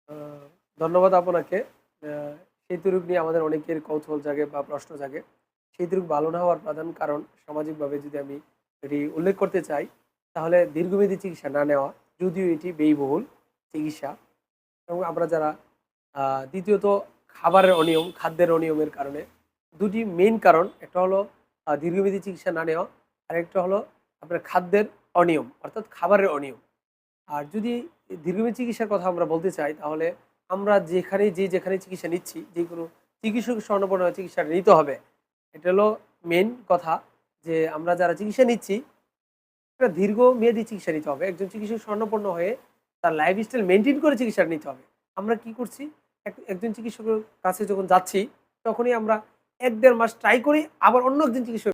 আ ধন্যবাদ আপনাকে। আ সেতু রোগ নিয়ে আমাদের অনেকের কৌতূহল জাগে বা প্রশ্ন জাগে। সেতু রোগ ভালো না হওয়ার প্রধান কারণ সামাজিকভাবে যদি আমি এটি উল্লেখ করতে চাই, তাহলে দীর্ঘমেয়াদী চিকিৎসা না নেওয়া, যদিও এটি ব্যয়বহুল চিকিৎসা এবং আমরা যারা আ দ্বিতীয়ত খাবারের অনিয়ম, খাদ্যের অনিয়মের কারণে ২ টি মেইন কারণ। একটা হলো দীর্ঘমেয়াদী চিকিৎসা না নেওয়া, আরেকটা হলো আপনার খাদ্যের অনিয়ম, অর্থাৎ খাবারের অনিয়ম। আর যদি দীর্ঘমেয়াদী চিকিৎসার কথা আমরা বলতে চাই, তাহলে আমরা যেখানে চিকিৎসা নিচ্ছি, যেকোনো চিকিৎসকের শরণাপন্ন হয়ে চিকিৎসাটা নিতে হবে। এটা হলো মেইন কথা, যে আমরা যারা চিকিৎসা নিচ্ছি, একটা দীর্ঘমেয়াদী চিকিৎসা নিতে হবে। একজন চিকিৎসক শরণাপন্ন হয়ে তার লাইফস্টাইল মেইনটেইন করে চিকিৎসাটা নিতে হবে। আমরা কি করছি? একজন চিকিৎসকের কাছে যখন যাচ্ছি, তখনই আমরা ১-১.৫ মাস ট্রাই করি, আবার অন্য একজন চিকিৎসক